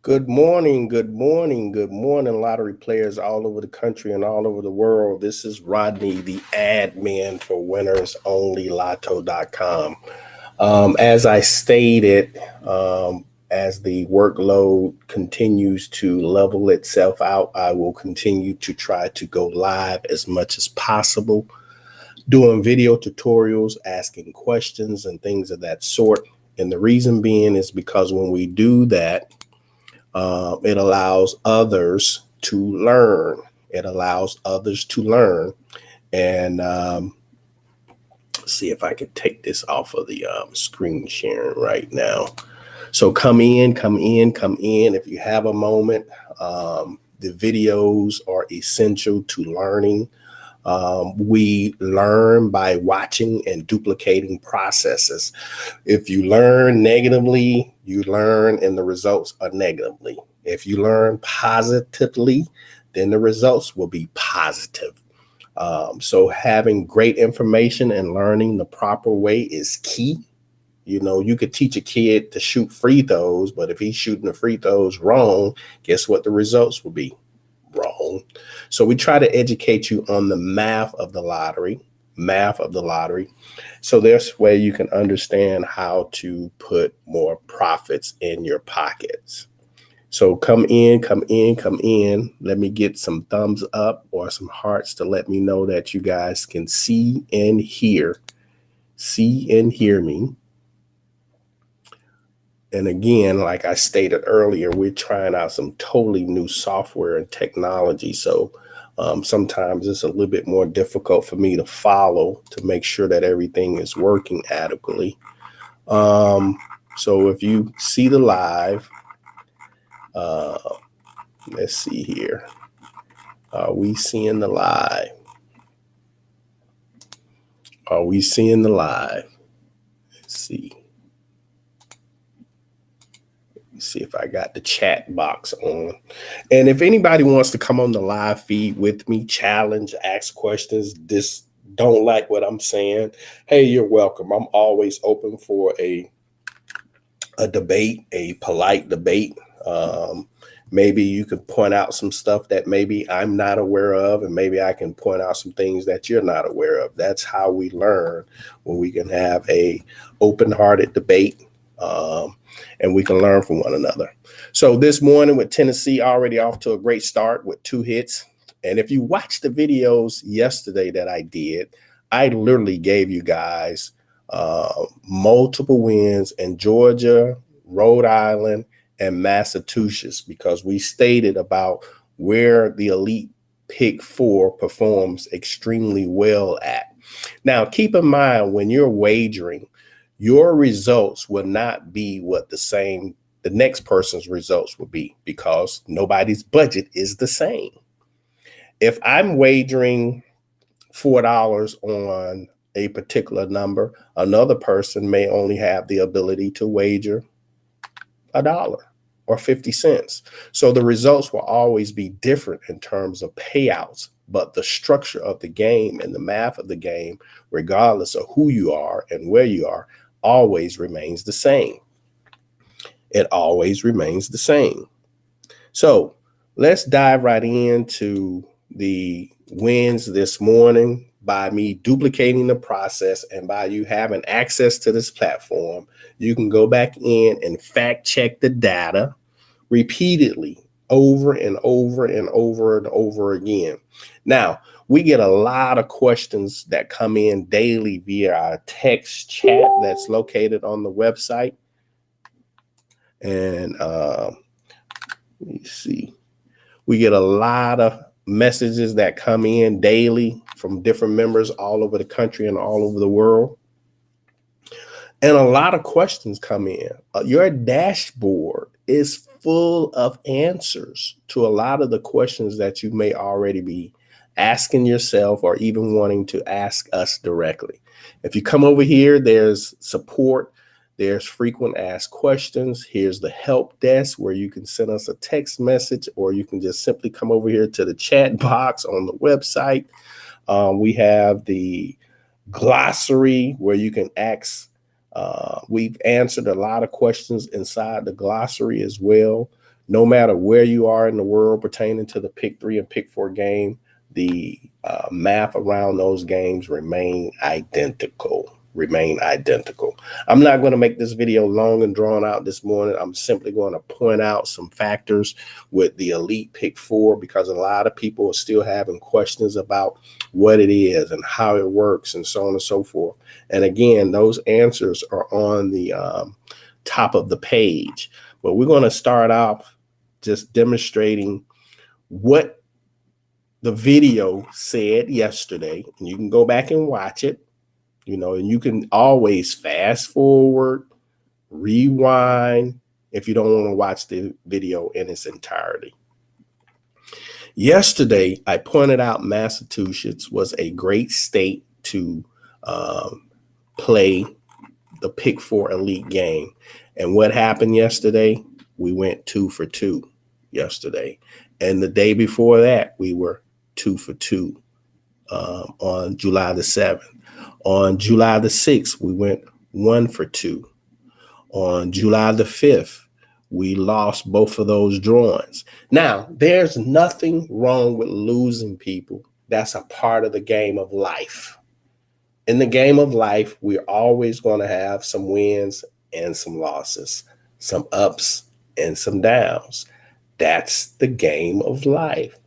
Good morning, good morning, good morning, lottery players all over the country and all over the world. This is Rodney, the admin for winnersonlylotto.com. As I stated, as the workload continues to level itself out, I will continue to try to go live as much as possible, doing video tutorials, asking questions, and things of that sort. And the reason being is because when we do that, it allows others to learn. It allows others to learn. And see if I can take this off of the screen sharing right now. So come in, come in, come in. If you have a moment, the videos are essential to learning. We learn by watching and duplicating processes. If you learn negatively, you learn and the results are negatively. If you learn positively, then the results will be positive. So having great information and learning the proper way is key. You know, you could teach a kid to shoot free throws, but if he's shooting the free throws wrong, guess what the results will be? Wrong. So we try to educate you on the math of the lottery, So there's where you can understand how to put more profits in your pockets. So come in, come in, come in. Let me get some thumbs up or some hearts to let me know that you guys can see and hear me. And again, like I stated earlier, we're trying out some totally new software and technology. So sometimes it's a little bit more difficult for me to follow to make sure that everything is working adequately. So if you see the live, let's see here. Are we seeing the live? Are we seeing the live? Let's see. See if I got the chat box on. And if anybody wants to come on the live feed with me, challenge, ask questions, don't like what I'm saying, hey, you're welcome. I'm always open for a debate, a polite debate. Maybe you could point out some stuff that maybe I'm not aware of, and maybe I can point out some things that you're not aware of. That's how we learn, when we can have a open-hearted debate. And we can learn from one another. So this morning with Tennessee already off to a great start with 2 hits. And if you watched the videos yesterday that I did, I literally gave you guys multiple wins in Georgia, Rhode Island, and Massachusetts, because we stated about where the Elite Pick 4 performs extremely well at. Now, keep in mind, when you're wagering, your results will not be what the next person's results will be, because nobody's budget is the same. If I'm wagering $4 on a particular number, another person may only have the ability to wager $1 or 50 cents. So the results will always be different in terms of payouts, but the structure of the game and the math of the game, regardless of who you are and where you are, always remains the same. It always remains the same. So let's dive right into the wins this morning. By me duplicating the process and by you having access to this platform, you can go back in and fact check the data repeatedly, over and over and over and over again. Now, we get a lot of questions that come in daily via our text chat that's located on the website. And let me see. We get a lot of messages that come in daily from different members all over the country and all over the world. And a lot of questions come in. Your dashboard is full of answers to a lot of the questions that you may already be asking yourself or even wanting to ask us directly. If you come over here, there's support, there's frequent asked questions. Here's the help desk where you can send us a text message, or you can just simply come over here to the chat box on the website. We have the glossary where you can ask. We've answered a lot of questions inside the glossary as well. No matter where you are in the world pertaining to the pick 3 and pick 4 game, the math around those games remain identical. I'm not going to make this video long and drawn out this morning. I'm simply going to point out some factors with the elite pick 4, because a lot of people are still having questions about what it is and how it works and so on and so forth. And again, those answers are on the top of the page. But we're going to start off just demonstrating what the video said yesterday. And you can go back and watch it. And you can always fast forward, rewind if you don't want to watch the video in its entirety. Yesterday, I pointed out Massachusetts was a great state to play the pick 4 elite game. And what happened yesterday? We went 2 for 2 yesterday. And the day before that, we were 2 for 2 on July the 7th. On July the 6th, we went 1 for 2. On July the 5th, we lost both of those drawings. Now, there's nothing wrong with losing, people. That's a part of the game of life. In the game of life, we're always going to have some wins and some losses, some ups and some downs. That's the game of life.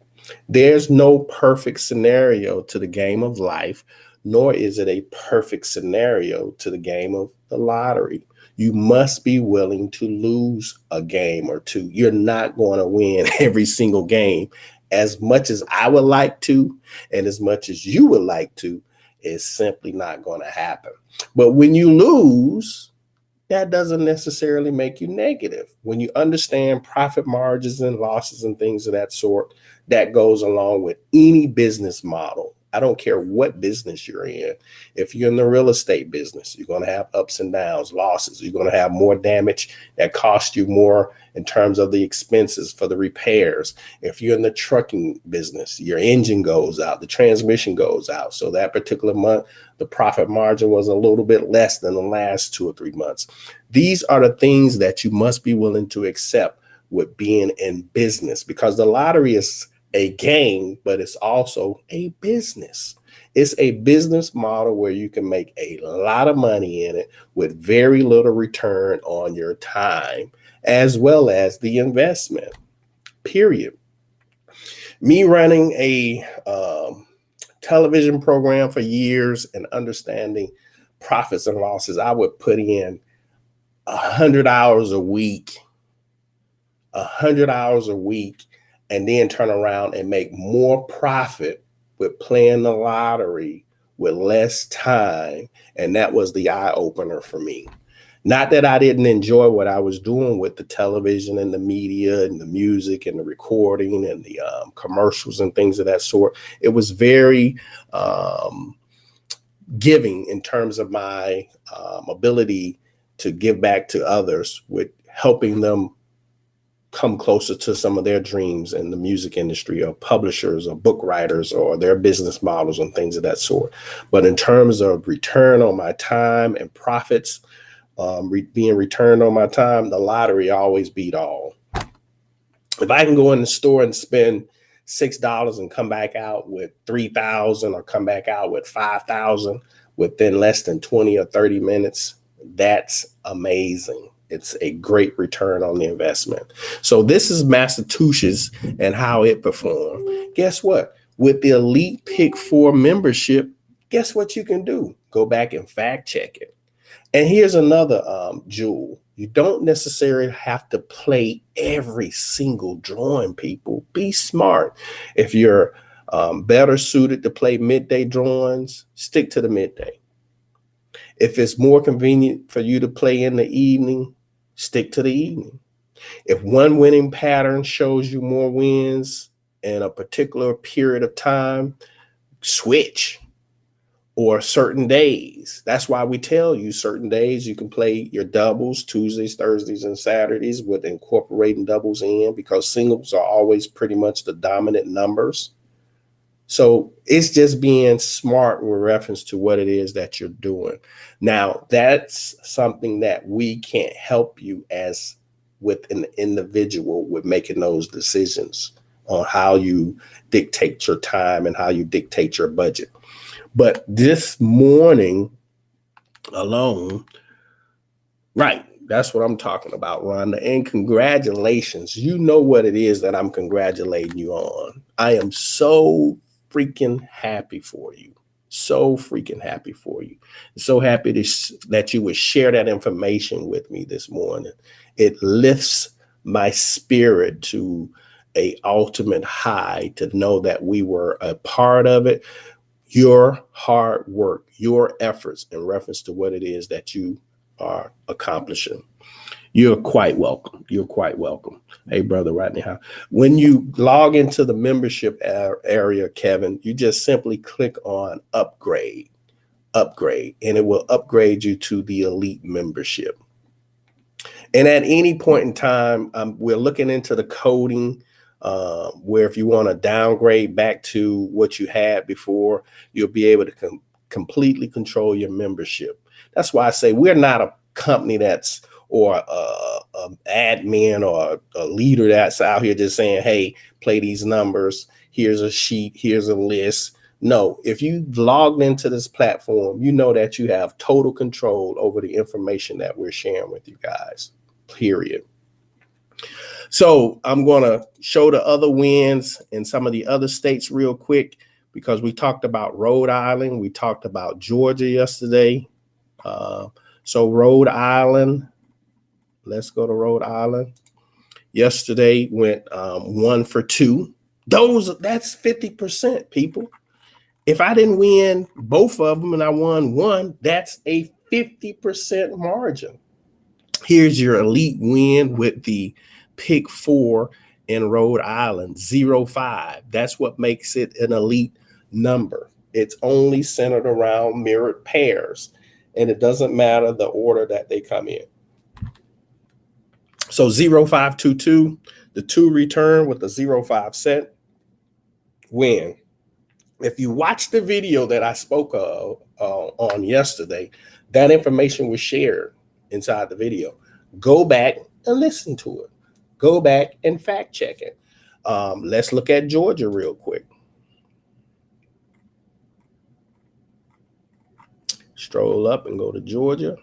There's no perfect scenario to the game of life, nor is it a perfect scenario to the game of the lottery. You must be willing to lose a game or two. You're not going to win every single game. As much as I would like to, and as much as you would like to, it's simply not going to happen. But when you lose, that doesn't necessarily make you negative. When you understand profit margins and losses and things of that sort, that goes along with any business model. I don't care what business you're in. If you're in the real estate business, you're going to have ups and downs, losses. You're going to have more damage that costs you more in terms of the expenses for the repairs. If you're in the trucking business, your engine goes out, the transmission goes out. So that particular month, the profit margin was a little bit less than the last 2 or 3 months. These are the things that you must be willing to accept with being in business, because the lottery is a game, but it's also a business. It's a business model where you can make a lot of money in it with very little return on your time, as well as the investment, period. Me running a television program for years and understanding profits and losses, I would put in 100 hours a week, and then turn around and make more profit with playing the lottery with less time. And that was the eye opener for me. Not that I didn't enjoy what I was doing with the television and the media and the music and the recording and the commercials and things of that sort. It was very giving in terms of my ability to give back to others with helping them come closer to some of their dreams in the music industry, or publishers or book writers, or their business models and things of that sort. But in terms of return on my time and profits, being returned on my time, the lottery always beat all. If I can go in the store and spend $6 and come back out with 3,000 or come back out with 5,000 within less than 20 or 30 minutes, that's amazing. It's a great return on the investment. So this is Massachusetts and how it performed. Guess what? With the Elite Pick 4 membership, guess what you can do? Go back and fact check it. And here's another jewel. You don't necessarily have to play every single drawing, people. Be smart. If you're better suited to play midday drawings, stick to the midday. If it's more convenient for you to play in the evening, stick to the evening. If one winning pattern shows you more wins in a particular period of time, switch. Or certain days. That's why we tell you certain days you can play your doubles, Tuesdays, Thursdays, and Saturdays, with incorporating doubles in, because singles are always pretty much the dominant numbers. So it's just being smart with reference to what it is that you're doing. Now, that's something that we can't help you as with an individual with making those decisions on how you dictate your time and how you dictate your budget. But this morning alone, right, that's what I'm talking about, Rhonda. And congratulations. You know what it is that I'm congratulating you on. I am so freaking happy for you. So freaking happy for you. So happy that you would share that information with me this morning. It lifts my spirit to a ultimate high to know that we were a part of it. Your hard work, your efforts in reference to what it is that you are accomplishing. You're quite welcome. You're quite welcome. Hey, Brother Rodney, when you log into the membership area, Kevin, you just simply click on upgrade, and it will upgrade you to the elite membership. And at any point in time, we're looking into the coding, where if you want to downgrade back to what you had before, you'll be able to completely control your membership. That's why I say we're not a company that's or a admin or a leader that's out here just saying, hey, play these numbers. Here's a sheet. Here's a list. No, if you logged into this platform, you know that you have total control over the information that we're sharing with you guys, period. So I'm going to show the other wins in some of the other states real quick, because we talked about Rhode Island. We talked about Georgia yesterday. So Rhode Island, let's go to Rhode Island. Yesterday went 1 for 2. That's 50%, people. If I didn't win both of them and I won one, that's a 50% margin. Here's your elite win with the pick 4 in Rhode Island, 0-5. That's what makes it an elite number. It's only centered around mirrored pairs, and it doesn't matter the order that they come in. So 0-5-2-2, the 2 return with the 0-5 set, win. If you watch the video that I spoke of on yesterday, that information was shared inside the video. Go back and listen to it. Go back and fact check it. Let's look at Georgia real quick. Stroll up and go to Georgia.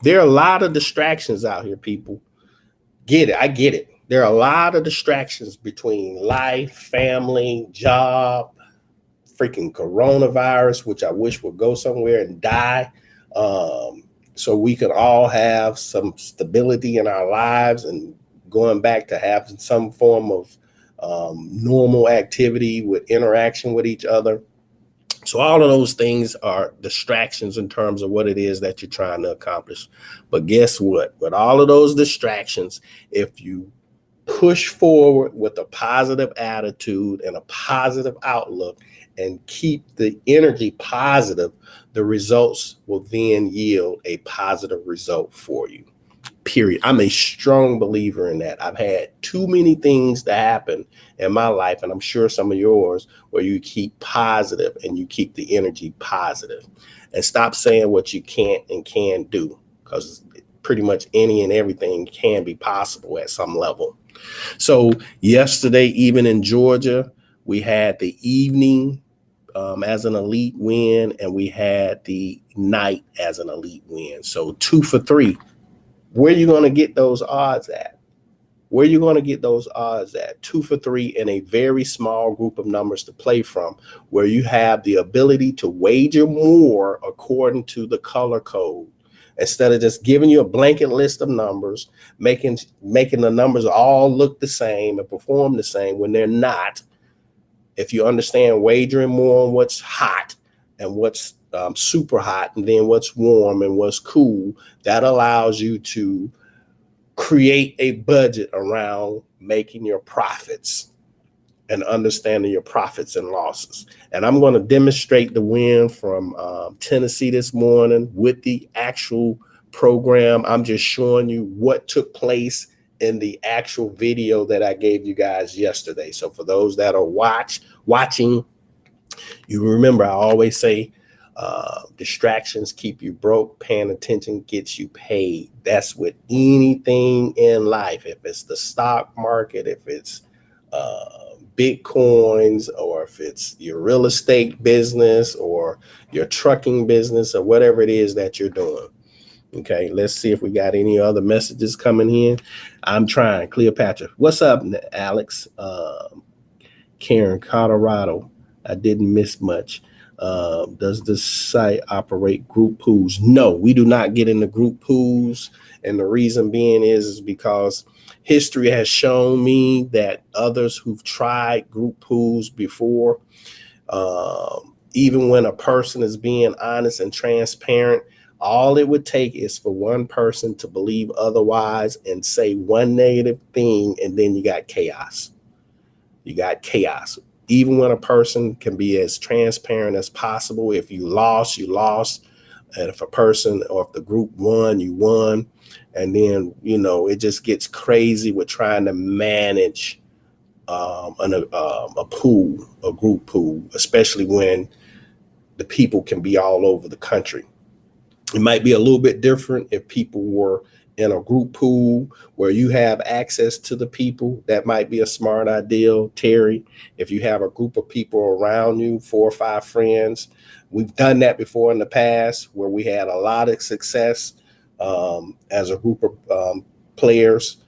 There are a lot of distractions out here, people. Get it. I get it. There are a lot of distractions between life, family, job, freaking coronavirus, which I wish would go somewhere and die, so we can all have some stability in our lives and going back to having some form of normal activity with interaction with each other. So all of those things are distractions in terms of what it is that you're trying to accomplish. But guess what? With all of those distractions, if you push forward with a positive attitude and a positive outlook and keep the energy positive, the results will then yield a positive result for you. Period. I'm a strong believer in that. I've had too many things to happen in my life, and I'm sure some of yours, where you keep positive and you keep the energy positive and stop saying what you can't and can do, because pretty much any and everything can be possible at some level. So yesterday, even in Georgia, we had the evening as an elite win, and we had the night as an elite win. So 2 for 3. Where are you going to get those odds at? Where are you going to get those odds at? 2 for 3 in a very small group of numbers to play from, where you have the ability to wager more according to the color code. Instead of just giving you a blanket list of numbers, making the numbers all look the same and perform the same when they're not. If you understand wagering more on what's hot and what's super hot, and then what's warm and what's cool, that allows you to create a budget around making your profits and understanding your profits and losses. And I'm going to demonstrate the win from Tennessee this morning with the actual program. I'm just showing you what took place in the actual video that I gave you guys yesterday. So for those that are watching, you remember I always say, Distractions keep you broke. Paying attention gets you paid. That's with anything in life. If it's the stock market, if it's Bitcoins, or if it's your real estate business or your trucking business or whatever it is that you're doing. Okay, let's see if we got any other messages coming in. I'm trying. Cleopatra. What's up, Alex? Karen, Colorado. I didn't miss much. Does this site operate group pools? No, we do not get into group pools. And the reason being is because history has shown me that others who've tried group pools before, even when a person is being honest and transparent, all it would take is for one person to believe otherwise and say one negative thing, and then you got chaos. You got chaos. Even when a person can be as transparent as possible, if you lost, you lost. And if a person or if the group won, you won. And then, it just gets crazy with trying to manage a pool, a group pool, especially when the people can be all over the country. It might be a little bit different if people were in a group pool where you have access to the people. That might be a smart idea, Terry. If you have a group of people around you, 4 or 5 friends, we've done that before in the past where we had a lot of success as a group of players,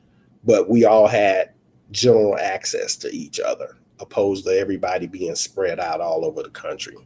but we all had general access to each other, opposed to everybody being spread out all over the country.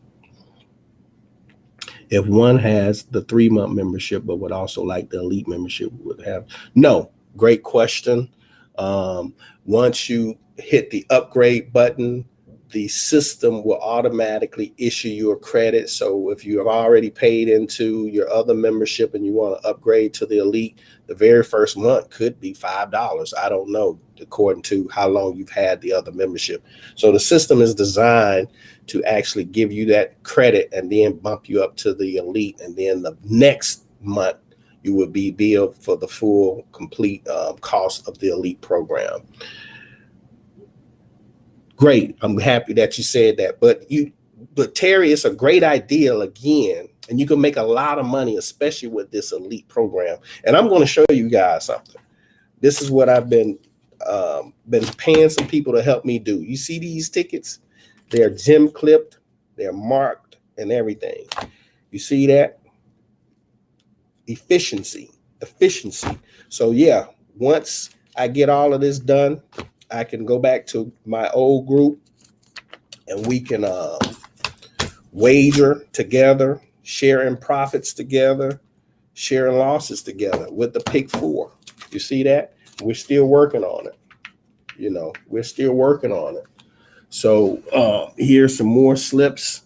If one has the 3-month membership, but would also like the elite membership, would have. No, great question. Once you hit the upgrade button, the system will automatically issue you a credit. So if you have already paid into your other membership and you want to upgrade to the elite, the very first month could be $5. I don't know, according to how long you've had the other membership. So the system is designed to actually give you that credit and then bump you up to the elite. And then the next month, you will be billed for the full, complete cost of the elite program. Great. I'm happy that you said that. But Terry, it's a great idea again, and you can make a lot of money, especially with this elite program. And I'm going to show you guys something. This is what I've been paying some people to help me do. You see these tickets? They're gem clipped, they're marked and everything. You see that? Efficiency. So yeah, once I get all of this done, I can go back to my old group and we can wager together, sharing profits together, sharing losses together with the Pick 4. You see that? We're still working on it. We're still working on it. So here's some more slips.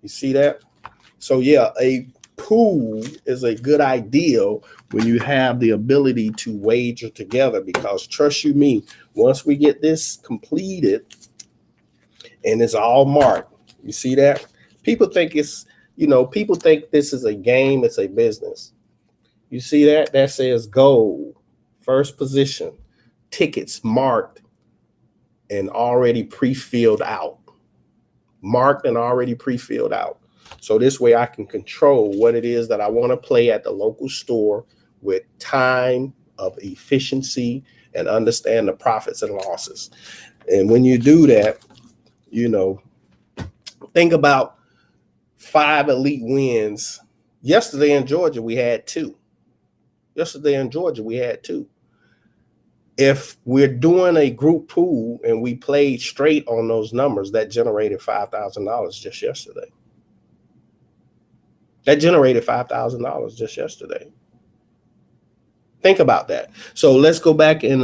You see that? So yeah, a pool is a good idea when you have the ability to wager together, because trust you me, once we get this completed and it's all marked, you see that? People think people think this is a game, it's a business. You see that? That says gold, first position, tickets marked and already pre-filled out. So this way I can control what it is that I want to play at the local store with time of efficiency and understand the profits and losses. And when you do that, think about 5 elite wins. Yesterday in Georgia, we had 2. If we're doing a group pool and we played straight on those numbers, that generated $5,000 just yesterday. Think about that. So let's go back and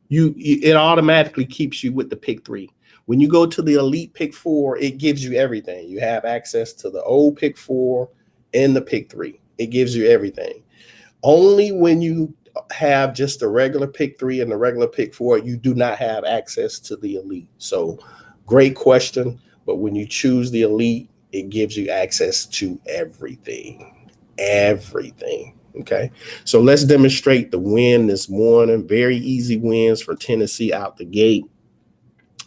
it automatically keeps you with the Pick 3. When you go to the elite Pick 4, it gives you everything. You have access to the old Pick 4 and the Pick 3. It gives you everything. Only when you have just the regular Pick 3 and the regular Pick 4, you do not have access to the elite. So great question. But when you choose the elite, it gives you access to everything. Okay. So let's demonstrate the win this morning. Very easy wins for Tennessee out the gate.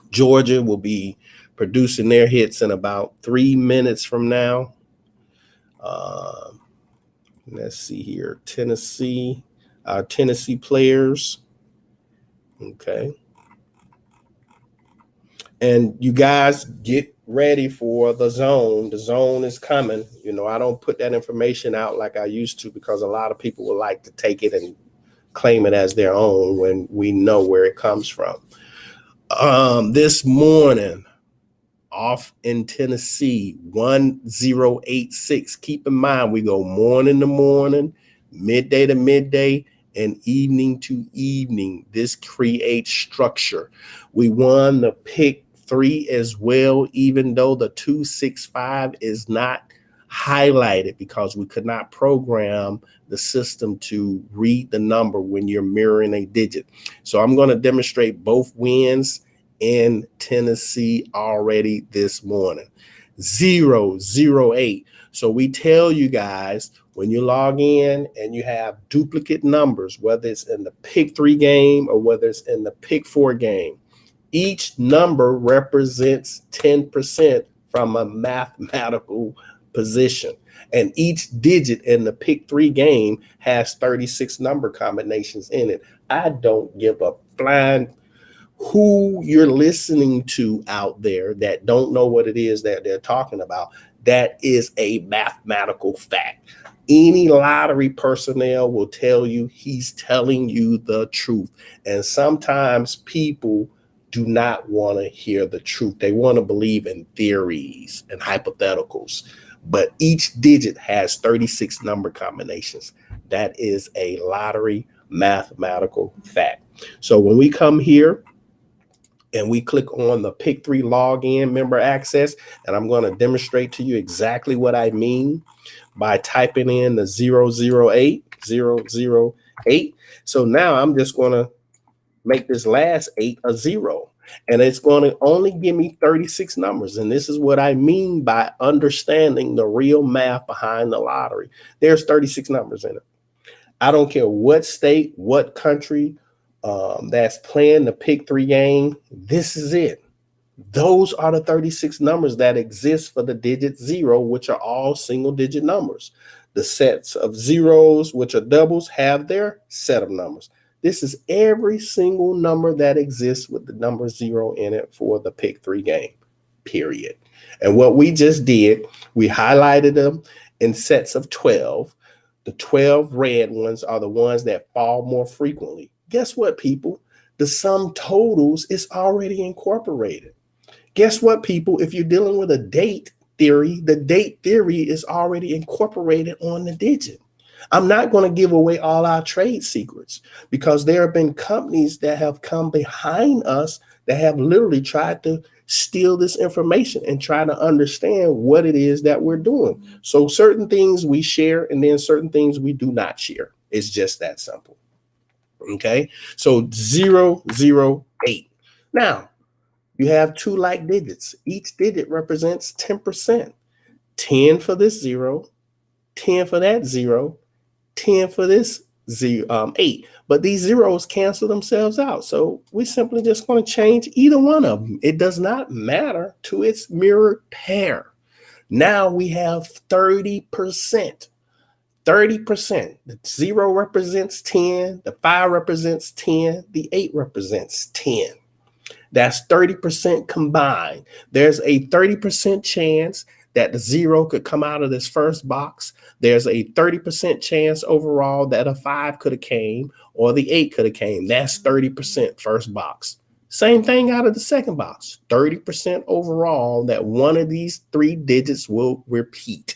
Georgia will be producing their hits in about 3 minutes from now. Let's see here. Tennessee, our Tennessee players. Okay. And you guys get ready for the zone. The zone is coming. You know, I don't put that information out like I used to because a lot of people would like to take it and claim it as their own when we know where it comes from. This morning, off in Tennessee, 1086. Keep in mind, we go morning to morning, midday to midday, and evening to evening. This creates structure. We won the pick 3 as well, even though the 265 is not highlighted because we could not program the system to read the number when you're mirroring a digit. So I'm going to demonstrate both wins in Tennessee already this morning. 008. So we tell you guys when you log in and you have duplicate numbers, whether it's in the pick 3 game or whether it's in the pick 4 game, each number represents 10% from a mathematical position. And each digit in the pick 3 game has 36 number combinations in it. I don't give a flying who you're listening to out there that don't know what it is that they're talking about. That is a mathematical fact. Any lottery personnel will tell you he's telling you the truth. And sometimes people do not want to hear the truth. They want to believe in theories and hypotheticals. But each digit has 36 number combinations. That is a lottery mathematical fact. So when we come here and we click on the pick 3 login member access, and I'm going to demonstrate to you exactly what I mean by typing in the 008. So now I'm just going to make this last 8 a 0. And it's going to only give me 36 numbers. And this is what I mean by understanding the real math behind the lottery. There's 36 numbers in it. I don't care what state, what country that's playing the pick 3 game. This is it. Those are the 36 numbers that exist for the digit 0, which are all single digit numbers. The sets of zeros, which are doubles, have their set of numbers. This is every single number that exists with the number 0 in it for the pick 3 game, period. And what we just did, we highlighted them in sets of 12. The 12 red ones are the ones that fall more frequently. Guess what, people? The sum totals is already incorporated. Guess what, people? If you're dealing with a date theory, the date theory is already incorporated on the digit. I'm not going to give away all our trade secrets because there have been companies that have come behind us that have literally tried to steal this information and try to understand what it is that we're doing. So certain things we share and then certain things we do not share. It's just that simple. Okay, so 008. Now, you have 2 like digits. Each digit represents 10%. 10 for this 0, 10 for that 0, 10 for this 8. But these zeros cancel themselves out. So we're simply just going to change either one of them. It does not matter to its mirrored pair. Now we have 30%. 30%. The 0 represents 10. The 5 represents 10. The 8 represents 10. That's 30% combined. There's a 30% chance that the 0 could come out of this first box. There's a 30% chance overall that a 5 could have came or the 8 could have came. That's 30% first box. Same thing out of the second box. 30% overall that one of these 3 digits will repeat.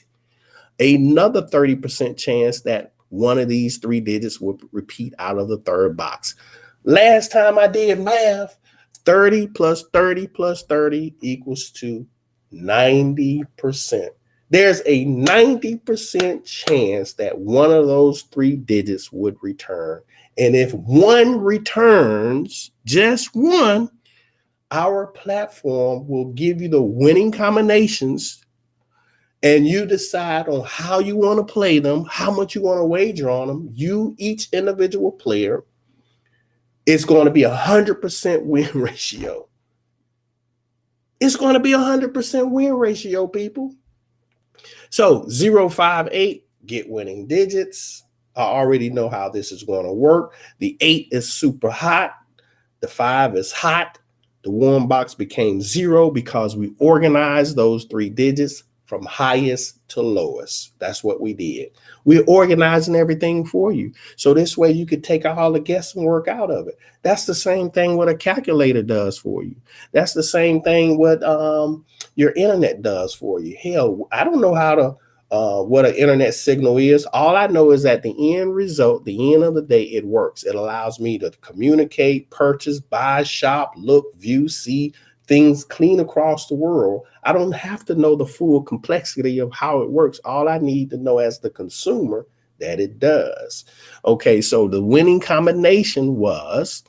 Another 30% chance that one of these 3 digits will repeat out of the third box. Last time I did math, 30 plus 30 plus 30 equals to 90%. There's a 90% chance that one of those 3 digits would return. And if one returns, just one, our platform will give you the winning combinations and you decide on how you want to play them, how much you want to wager on them. You, each individual player, it's going to be 100% win ratio. It's going to be 100% win ratio, people. So 058, get winning digits. I already know how this is going to work. The 8 is super hot. The 5 is hot. The warm box became 0 because we organized those 3 digits from highest to lowest. That's what we did. We're organizing everything for you. So this way you could take all the guessing work out of it. That's the same thing what a calculator does for you. That's the same thing what your internet does for you. Hell, I don't know how to what an internet signal is. All I know is that the end result, the end of the day, it works. It allows me to communicate, purchase, buy, shop, look, view, see things clean across the world. I don't have to know the full complexity of how it works. All I need to know as the consumer that it does. Okay, so the winning combination was,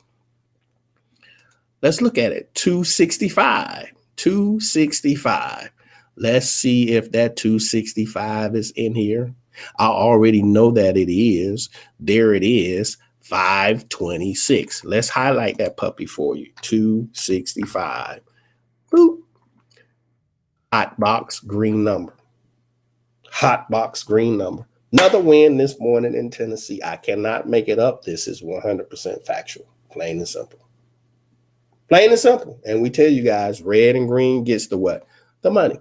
let's look at it, 265. 265. Let's see if that 265 is in here. I already know that it is. There it is, 526. Let's highlight that puppy for you, 265. Boop. Hot box, green number. Hot box, green number. Another win this morning in Tennessee. I cannot make it up. This is 100% factual, plain and simple. Plain and simple. And we tell you guys, red and green gets the what? The money.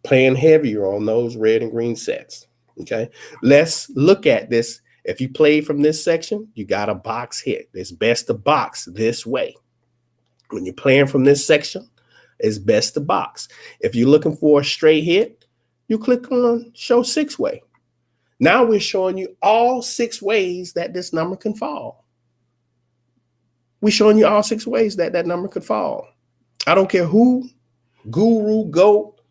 Playing heavier on those red and green sets. Okay, let's look at this. If you play from this section, you got a box hit. It's best to box this way. When you're playing from this section, it's best to box. If you're looking for a straight hit, you click on show 6-way. Now we're showing you all 6 ways that this number can fall. We're showing you all 6 ways that that number could fall. I don't care who, guru, goat,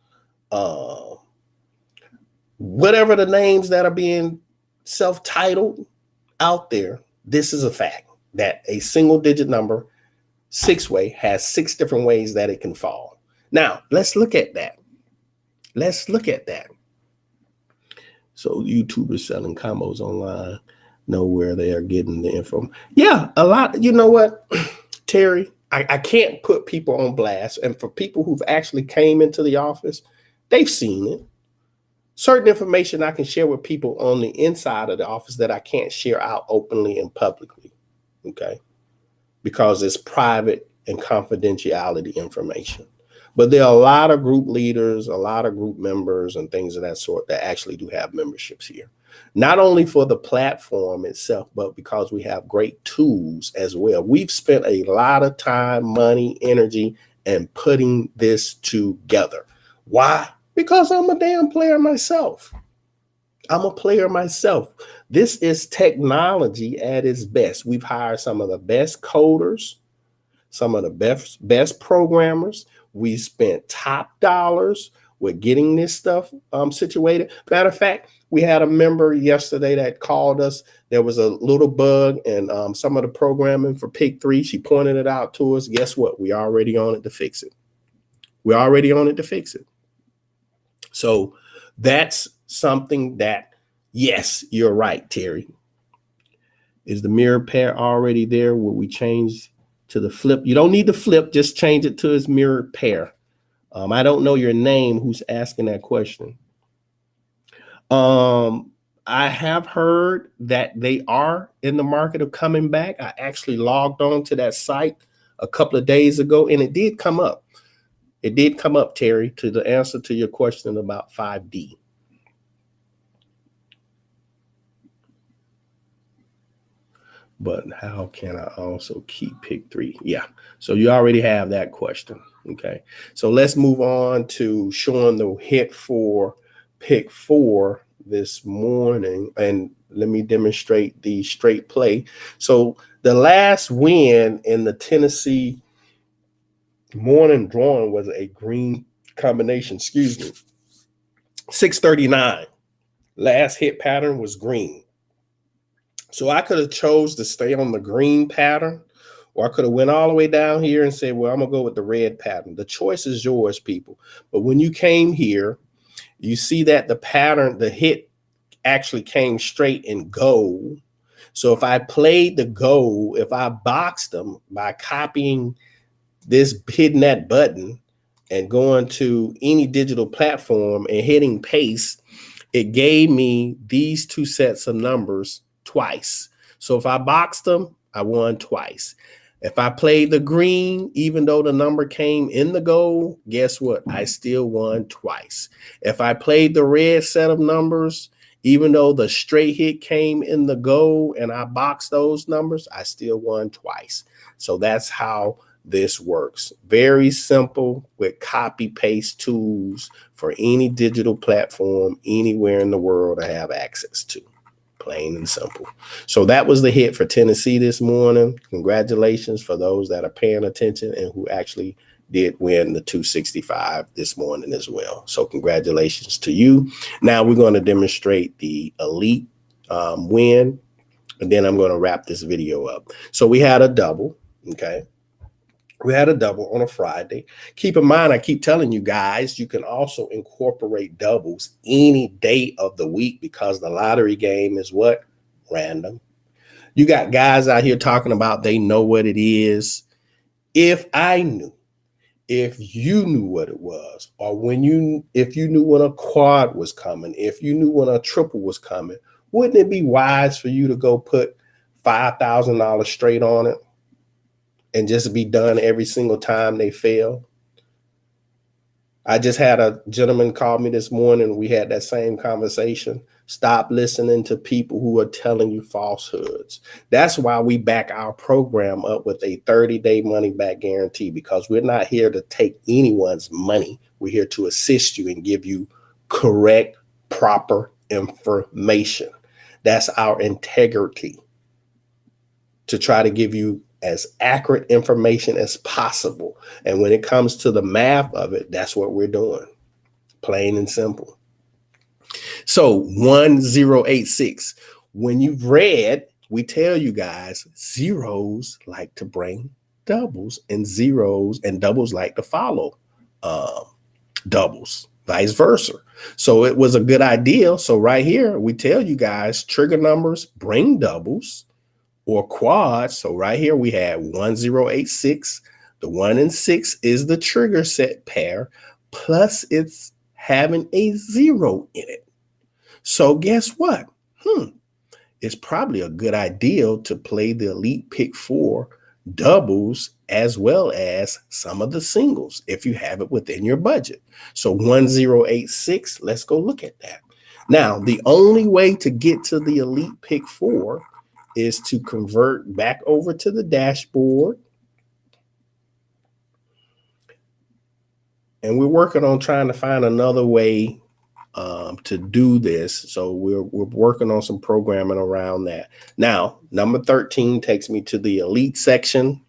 whatever the names that are being self-titled out there, this is a fact that a single digit number, 6-way, has 6 different ways that it can fall. Now, let's look at that. Let's look at that. So YouTubers selling combos online know where they are getting the info. Yeah, a lot. You know what, Terry, I can't put people on blast. And for people who've actually came into the office, they've seen it. Certain information I can share with people on the inside of the office that I can't share out openly and publicly, okay? Because it's private and confidentiality information. But there are a lot of group leaders, a lot of group members and things of that sort that actually do have memberships here. Not only for the platform itself, but because we have great tools as well. We've spent a lot of time, money, energy, and putting this together. Why? Because I'm a damn player myself. I'm a player myself. This is technology at its best. We've hired some of the best coders, some of the best programmers. We spent top dollars with getting this stuff situated. Matter of fact, we had a member yesterday that called us. There was a little bug in some of the programming for Pick 3. She pointed it out to us. Guess what? We already on it to fix it. We're already on it to fix it. So that's something that, yes, you're right, Terry. Is the mirror pair already there? Will we change to the flip? You don't need the flip, just change it to its mirror pair. I don't know your name who's asking that question. I have heard that they are in the market of coming back. I actually logged on to that site a couple of days ago, and it did come up. It did come up, Terry, to the answer to your question about 5D. But how can I also keep Pick 3? Yeah, so you already have that question. Okay, so let's move on to showing the hit for Pick 4 this morning. And let me demonstrate the straight play. So the last win in the Tennessee morning drawing was a green combination, 639. Last hit pattern was green. So I could have chose to stay on the green pattern, or I could have went all the way down here and said, well, I'm gonna go with the red pattern. The choice is yours, people. But when you came here, you see that the pattern, the hit actually came straight in gold. So if I played the gold, if I boxed them by copying this hitting that button and going to any digital platform and hitting paste, it gave me these two sets of numbers twice. So if I boxed them, I won twice. If I played the green, even though the number came in the goal, guess what? I still won twice. If I played the red set of numbers, even though the straight hit came in the goal and I boxed those numbers, I still won twice. So that's how this works. Very simple with copy paste tools for any digital platform anywhere in the world to have access to. Plain and simple. So that was the hit for Tennessee this morning. Congratulations for those that are paying attention and who actually did win the 265 this morning as well. So congratulations to you. Now we're going to demonstrate the elite win, and then I'm going to wrap this video up. So we had a double. Okay. We had a double on a Friday. Keep in mind, I keep telling you guys, you can also incorporate doubles any day of the week because the lottery game is what? Random. You got guys out here talking about they know what it is. If you knew what it was, or if you knew when a quad was coming, if you knew when a triple was coming, wouldn't it be wise for you to go put $5,000 straight on it and just be done every single time they fail? I just had a gentleman call me this morning. We had that same conversation. Stop listening to people who are telling you falsehoods. That's why we back our program up with a 30-day money back guarantee, because we're not here to take anyone's money. We're here to assist you and give you correct, proper information. That's our integrity, to try to give you as accurate information as possible. And when it comes to the math of it, that's what we're doing. Plain and simple. So 1086, when you've read, we tell you guys, zeros like to bring doubles, and zeros and doubles like to follow doubles, vice versa. So it was a good idea. So right here, we tell you guys, trigger numbers bring doubles or quads. So right here we had 1086. The 1 and 6 is the trigger set pair, plus it's having a 0 in it. So guess what? It's probably a good idea to play the Elite Pick 4 doubles as well as some of the singles if you have it within your budget. So 1086, let's go look at that. Now, the only way to get to the Elite Pick 4 is to convert back over to the dashboard. And we're working on trying to find another way to do this. So we're working on some programming around that. Now, number 13 takes me to the Elite section.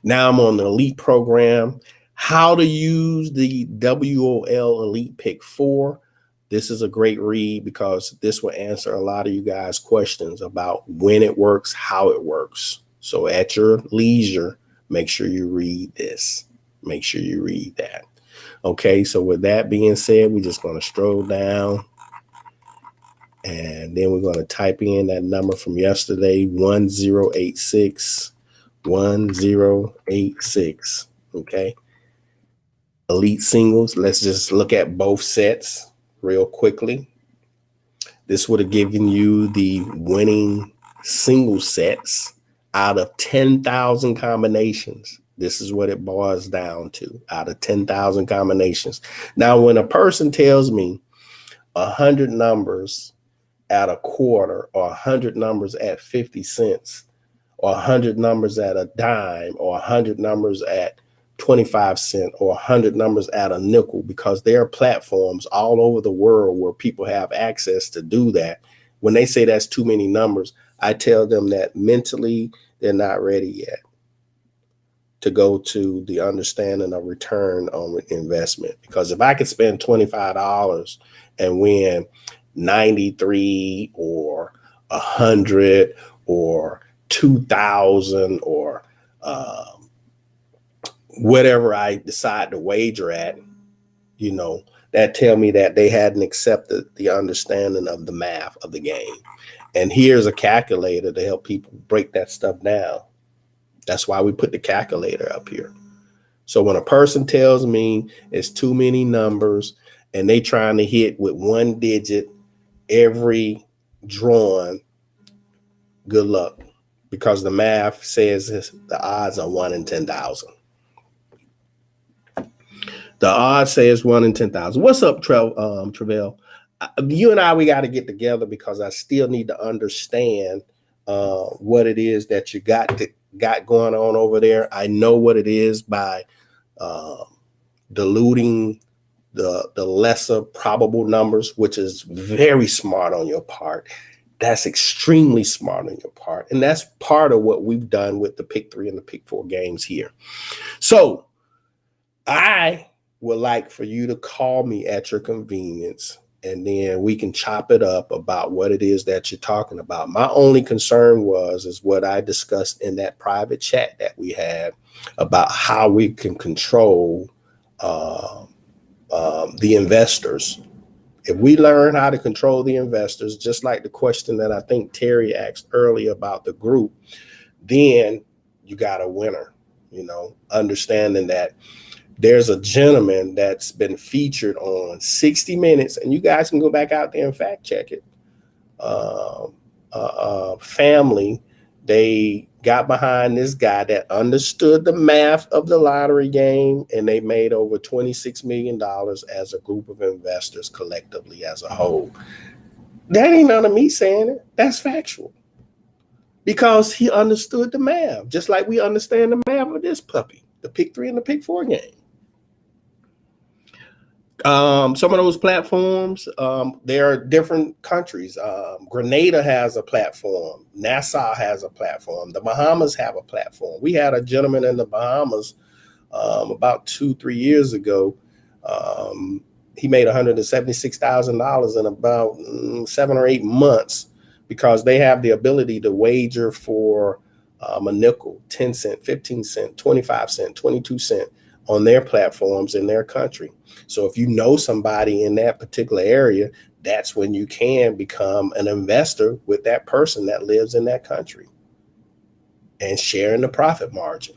Now I'm on the Elite program. How to use the WOL Elite Pick 4. This is a great read because this will answer a lot of you guys' questions about when it works, how it works. So at your leisure, make sure you read this. Make sure you read that. Okay, so with that being said, we're just going to stroll down. And then we're going to type in that number from yesterday, 1086, 1086. Okay. Elite singles. Let's just look at both sets real quickly. This would have given you the winning single sets out of 10,000 combinations. This is what it boils down to, out of 10,000 combinations. Now, when a person tells me 100 numbers at a quarter, or 100 numbers at 50 cents, or 100 numbers at a dime, or 100 numbers at 25 cents, or 100 numbers at a nickel, because there are platforms all over the world where people have access to do that. When they say that's too many numbers, I tell them that mentally they're not ready yet to go to the understanding of return on investment. Because if I could spend $25 and win 93 or 100 or 2,000 or whatever I decide to wager at, you know, that tell me that they hadn't accepted the understanding of the math of the game. And here's a calculator to help people break that stuff down. That's why we put the calculator up here. So when a person tells me it's too many numbers and they trying to hit with one digit every drawing, good luck, because the math says the odds are 1 in 10,000. The odds say it's 1 in 10,000. What's up, Travell? You and I, we got to get together because I still need to understand what it is that you got going on over there. I know what it is by diluting the lesser probable numbers, which is very smart on your part. That's extremely smart on your part. And that's part of what we've done with the Pick 3 and the Pick 4 games here. So I would like for you to call me at your convenience, and then we can chop it up about what it is that you're talking about. My only concern is what I discussed in that private chat that we had about how we can control the investors. If we learn how to control the investors, just like the question that I think Terry asked earlier about the group, then you got a winner, understanding that there's a gentleman that's been featured on 60 Minutes, and you guys can go back out there and fact check it. Family, they got behind this guy that understood the math of the lottery game, and they made over $26 million as a group of investors collectively as a whole. That ain't none of me saying it. That's factual. Because he understood the math, just like we understand the math of this puppy, the Pick 3 and the Pick 4 game. Some of those platforms, there are different countries. Grenada has a platform. Nassau has a platform. The Bahamas have a platform. We had a gentleman in the Bahamas about 2-3 years ago. He made $176,000 in about 7 or 8 months because they have the ability to wager for a nickel, 10 cent, 15 cent, 25 cent, 22 cent on their platforms in their country. So if you know somebody in that particular area, that's when you can become an investor with that person that lives in that country and sharing the profit margin.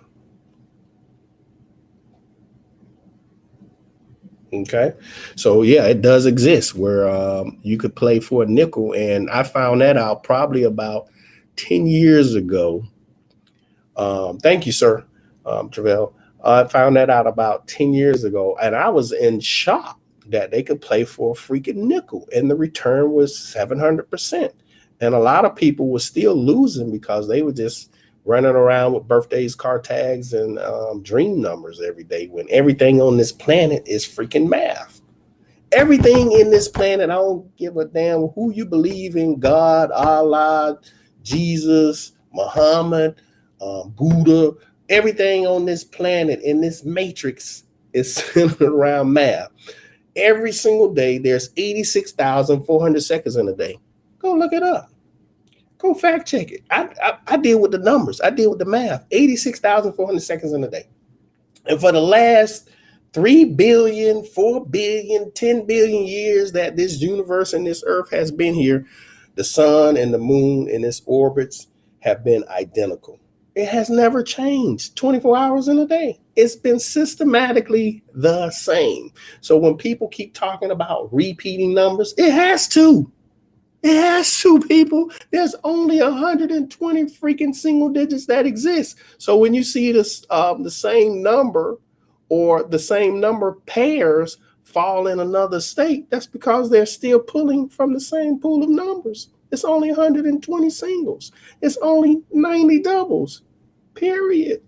Okay. So yeah, it does exist where you could play for a nickel. And I found that out probably about 10 years ago. Thank you, sir, Travell. I found that out about 10 years ago, and I was in shock that they could play for a freaking nickel, and the return was 700%. And a lot of people were still losing because they were just running around with birthdays, car tags, and dream numbers every day when everything on this planet is freaking math. Everything in this planet, I don't give a damn who you believe in, God, Allah, Jesus, Muhammad, Buddha. Everything on this planet in this matrix is centered around math. Every single day, there's 86,400 seconds in a day. Go look it up. Go fact check it. I deal with the numbers. I deal with the math. 86,400 seconds in a day. And for the last 3 billion, 4 billion, 10 billion years that this universe and this earth has been here, the sun and the moon and its orbits have been identical. It has never changed 24 hours in a day. It's been systematically the same. So when people keep talking about repeating numbers, it has to. It has to, people. There's only 120 freaking single digits that exist. So when you see this, the same number or the same number pairs fall in another state, that's because they're still pulling from the same pool of numbers. It's only 120 singles. It's only 90 doubles, period.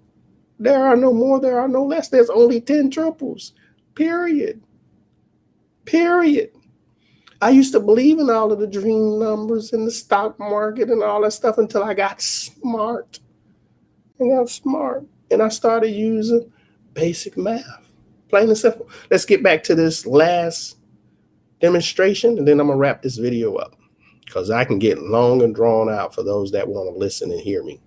There are no more, there are no less. There's only 10 triples, period. Period. I used to believe in all of the dream numbers in the stock market and all that stuff until I got smart. And I started using basic math, plain and simple. Let's get back to this last demonstration, and then I'm going to wrap this video up because I can get long and drawn out for those that want to listen and hear me.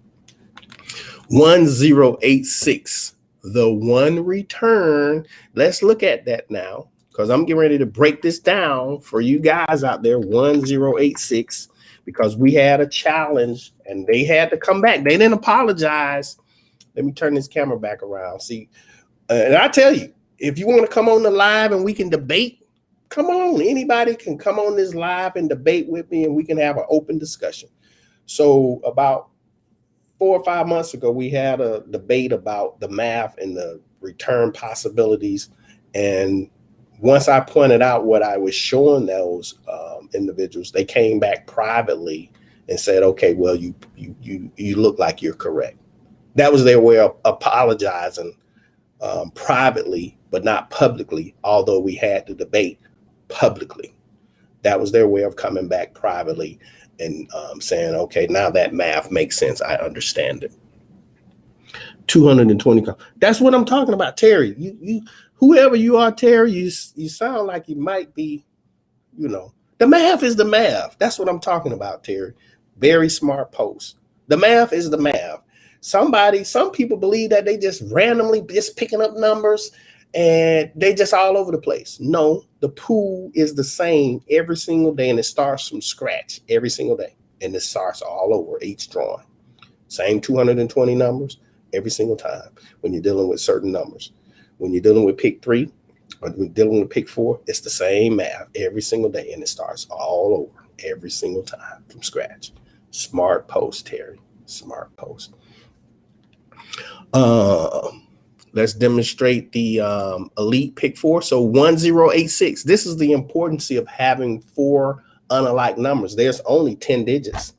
1086, the one return. Let's look at that now because I'm getting ready to break this down for you guys out there. 1086, because we had a challenge and they had to come back. They didn't apologize. Let me turn this camera back around. See, and I tell you, if you want to come on the live and we can debate, come on. Anybody can come on this live and debate with me, and we can have an open discussion. So about 4 or 5 months ago, we had a debate about the math and the return possibilities. And once I pointed out what I was showing those individuals, they came back privately and said, okay, well, you look like you're correct. That was their way of apologizing privately, but not publicly, although we had the debate publicly. That was their way of coming back privately and saying, okay, now that math makes sense. I understand it. 220. That's what I'm talking about, Terry. You whoever you are, Terry, you sound like you might be, the math is the math. That's what I'm talking about, Terry. Very smart post. The math is the math. Some people believe that they just randomly just picking up numbers and they just all over the place. No, the pool is the same every single day, and it starts from scratch every single day. And it starts all over each drawing. Same 220 numbers every single time when you're dealing with certain numbers. When you're dealing with pick 3 or when dealing with pick 4, it's the same math every single day, and it starts all over every single time from scratch. Smart post, Terry. Smart post. Let's demonstrate the elite pick 4. So 1086. This is the importance of having 4 unalike numbers. There's only 10 digits.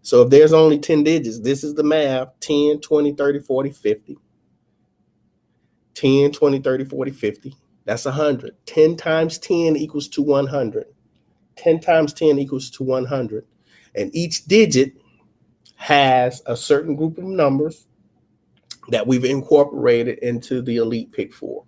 So if there's only 10 digits, this is the math: 10, 20, 30, 40, 50. 10, 20, 30, 40, 50. That's 100. 10 times 10 equals to 100. 10 times 10 equals to 100. And each digit has a certain group of numbers that we've incorporated into the elite pick 4.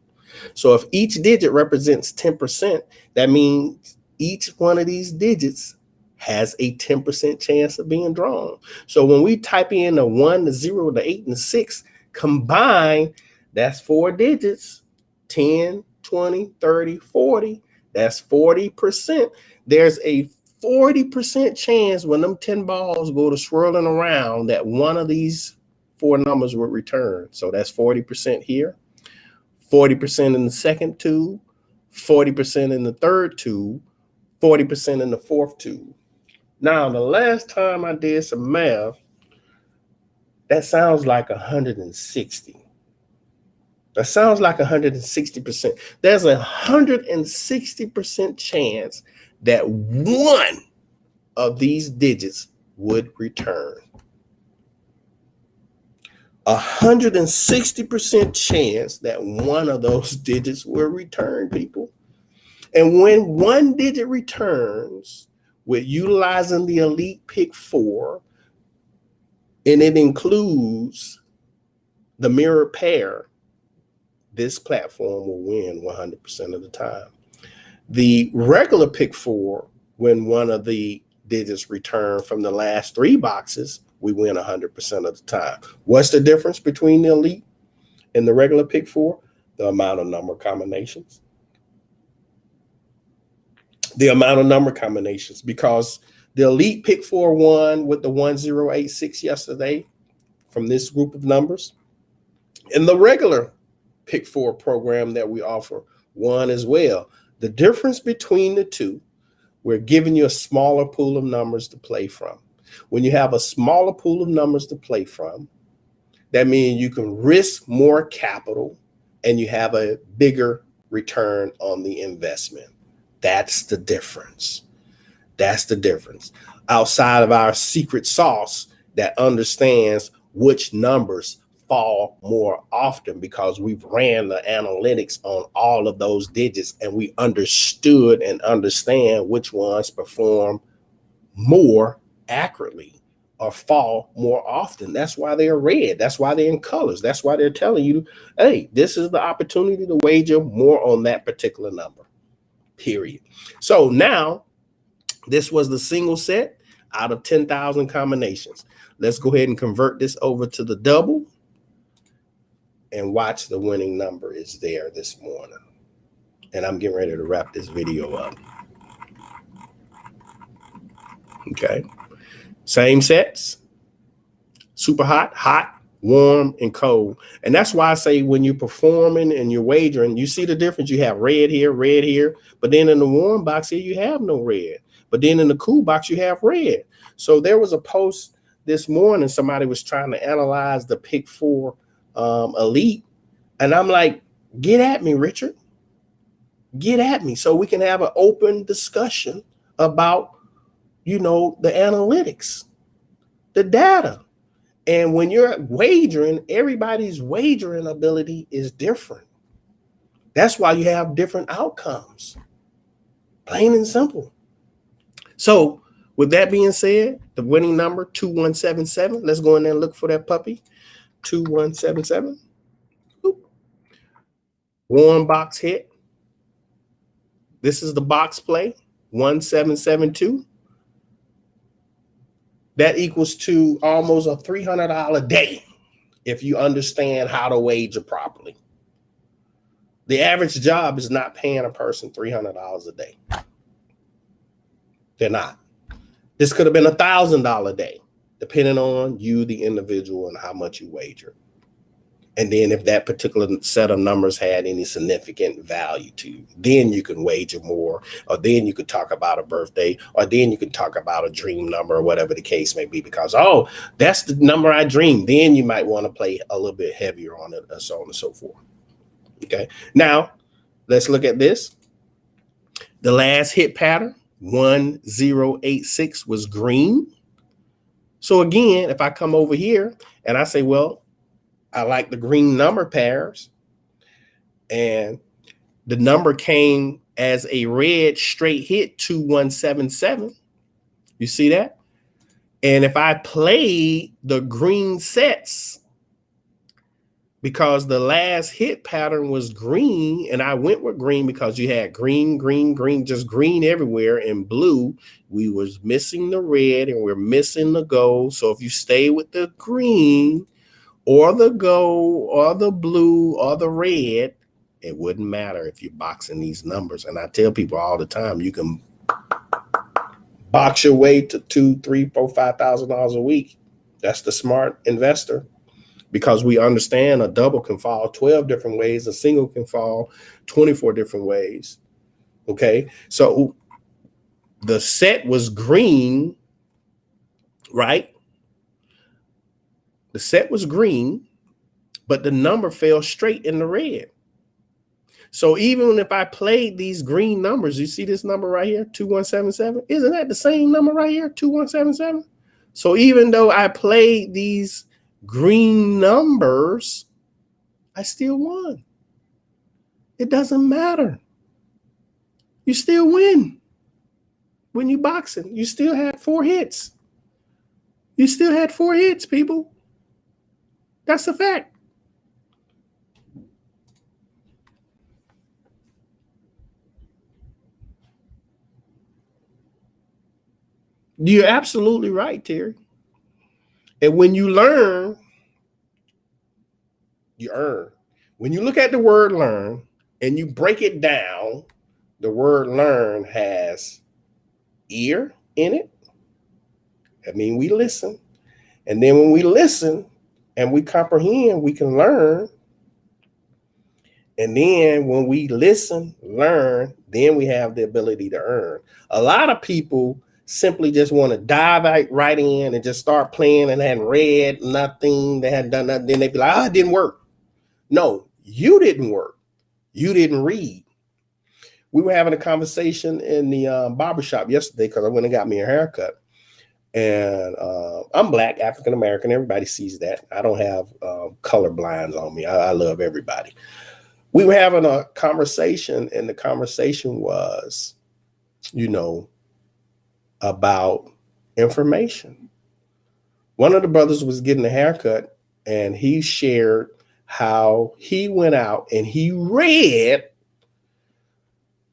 So if each digit represents 10%, that means each one of these digits has a 10% chance of being drawn. So when we type in the 1, the 0, the 8, and the 6 combined, that's 4 digits: 10, 20, 30, 40. That's 40%. There's a 40% chance when them 10 balls go to swirling around that one of these 4 numbers would return. So that's 40% here, 40% in the second tube, 40% in the third tube, 40% in the fourth tube. Now, the last time I did some math, that sounds like 160. That sounds like 160%. There's a 160% chance that one of these digits would return. 160% chance that one of those digits will return, people. And when one digit returns with utilizing the elite pick 4, and it includes the mirror pair, this platform will win 100% of the time. The regular pick 4, when one of the digits return from the last 3 boxes, we win 100% of the time. What's the difference between the elite and the regular pick 4? The amount of number combinations. The amount of number combinations, because the elite pick 4 won with the 1086 yesterday from this group of numbers. And the regular pick 4 program that we offer won as well. The difference between the two, we're giving you a smaller pool of numbers to play from. When you have a smaller pool of numbers to play from, that means you can risk more capital and you have a bigger return on the investment. That's the difference. That's the difference. Outside of our secret sauce that understands which numbers fall more often, because we've ran the analytics on all of those digits and we understood and understand which ones perform more accurately or fall more often. That's why they're red. That's why they're in colors. That's why they're telling you, hey, this is the opportunity to wager more on that particular number, period. So now this was the single set out of 10,000 combinations. Let's go ahead and convert this over to the double and watch the winning number is there this morning. And I'm getting ready to wrap this video up. Okay. Same sets. Super hot, hot, warm and cold. And that's why I say when you're performing and you're wagering, you see the difference. You have red here, but then in the warm box here, you have no red. But then in the cool box, you have red. So there was a post this morning, somebody was trying to analyze the Pick 4 Elite. And I'm like, get at me, Richard. Get at me so we can have an open discussion about, the analytics, the data. And when you're wagering, everybody's wagering ability is different. That's why you have different outcomes. Plain and simple. So with that being said, the winning number 2177. Let's go in there and look for that puppy. 2177. Warm box hit. This is the box play. 1772. That equals to almost a $300 day if you understand how to wager properly. The average job is not paying a person $300 a day. They're not. This could have been $1,000 a day, depending on you, the individual, and how much you wager. And then if that particular set of numbers had any significant value to you, then you can wager more, or then you could talk about a birthday, or then you can talk about a dream number, or whatever the case may be, because, oh, that's the number I dreamed. Then you might want to play a little bit heavier on it, and so on and so forth. Okay. Now, let's look at this. The last hit pattern, 1086, was green. So again, if I come over here and I say, well, I like the green number pairs, and the number came as a red straight hit, 2177. You see that? And if I play the green sets, because the last hit pattern was green, and I went with green because you had green, just green everywhere, and blue, we was missing the red and we're missing the gold. So if you stay with the green, or the gold, or the blue, or the red, it wouldn't matter if you're boxing these numbers. And I tell people all the time, you can box your way to $2,000, $3,000, $4,000, $5,000 a week. That's the smart investor, because we understand a double can fall 12 different ways, a single can fall 24 different ways. Okay, so the set was green, right? The set was green, but the number fell straight in the red. So even if I played these green numbers, you see this number right here, 2177? Isn't that the same number right here, 2177? So even though I played these green numbers, I still won. It doesn't matter. You still win. When you boxing, you still had 4 hits. You still had 4 hits, people. That's a fact. You're absolutely right, Terry. And when you learn, you earn. When you look at the word learn and you break it down, the word learn has ear in it. I mean, we listen. And then when we listen and we comprehend, we can learn. And then when we listen, learn, then we have the ability to earn. A lot of people simply just want to dive right in and just start playing and hadn't read nothing. They hadn't done nothing. Then they'd be like, it didn't work. No, you didn't work. You didn't read. We were having a conversation in the barbershop yesterday because I went and got me a haircut. And I'm Black, African-American. Everybody sees that. I don't have color blinds on me. I love everybody. We were having a conversation, and the conversation was, about information. One of the brothers was getting a haircut, and he shared how he went out and he read,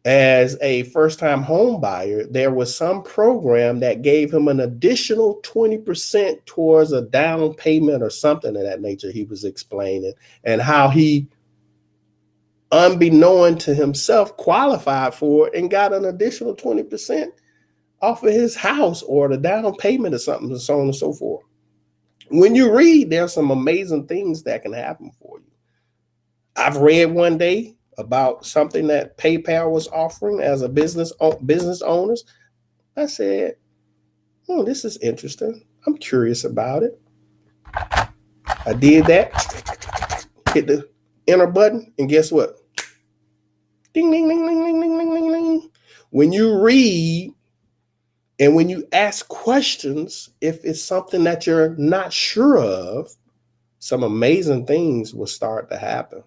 as a first-time home buyer, there was some program that gave him an additional 20% towards a down payment or something of that nature, he was explaining, and how he, unbeknown to himself, qualified for it and got an additional 20% off of his house or the down payment or something, and so on and so forth. When you read, there's some amazing things that can happen for you. I've read one day about something that PayPal was offering as a business owners. I said, "Oh, this is interesting. I'm curious about it." I did that, hit the enter button, and guess what? Ding, ding, ding, ding, ding, ding, ding, ding, ding. When you read and when you ask questions, if it's something that you're not sure of, some amazing things will start to happen.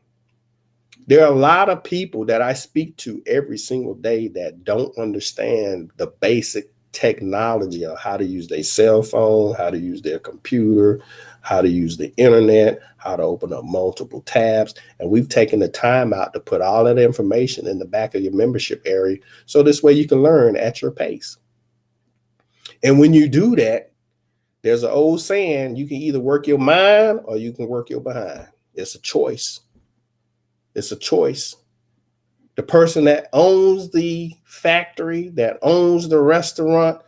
There are a lot of people that I speak to every single day that don't understand the basic technology of how to use their cell phone, how to use their computer, how to use the internet, how to open up multiple tabs. And we've taken the time out to put all that information in the back of your membership area. So this way you can learn at your pace. And when you do that, there's an old saying, you can either work your mind or you can work your behind. It's a choice. It's a choice. The person that owns the factory, that owns the restaurant,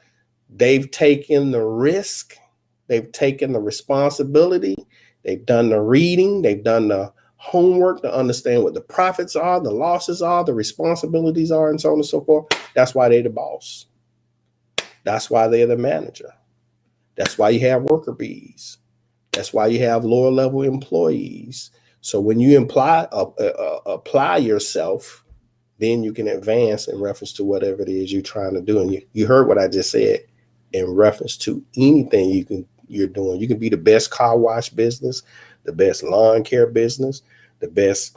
they've taken the risk, they've taken the responsibility, they've done the reading, they've done the homework to understand what the profits are, the losses are, the responsibilities are, and so on and so forth. That's why they're the boss. That's why they're the manager. That's why you have worker bees. That's why you have lower level employees. So when you apply yourself, then you can advance in reference to whatever it is you're trying to do. And you heard what I just said in reference to anything you're doing. You can be the best car wash business, the best lawn care business, the best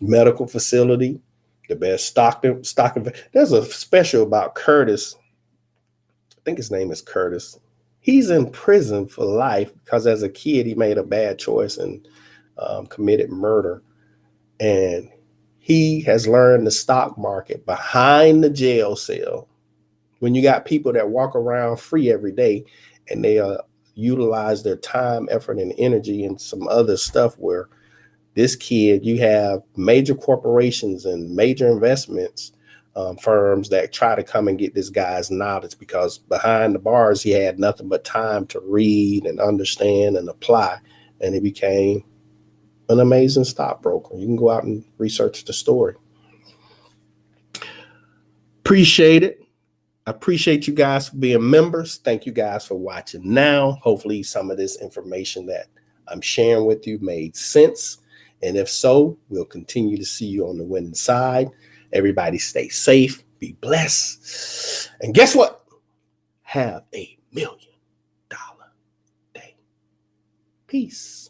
medical facility, the best stock. There's a special about Curtis. I think his name is Curtis. He's in prison for life because as a kid, he made a bad choice and committed murder. And he has learned the stock market behind the jail cell. When you got people that walk around free every day and they utilize their time, effort, and energy in some other stuff, where this kid, you have major corporations and major investments firms that try to come and get this guy's knowledge, because behind the bars, he had nothing but time to read and understand and apply. And he became an amazing stockbroker. You can go out and research the story. Appreciate it. I appreciate you guys for being members. Thank you guys for watching now. Hopefully some of this information that I'm sharing with you made sense. And if so, we'll continue to see you on the winning side. Everybody stay safe, be blessed. And guess what? Have $1 million day. Peace.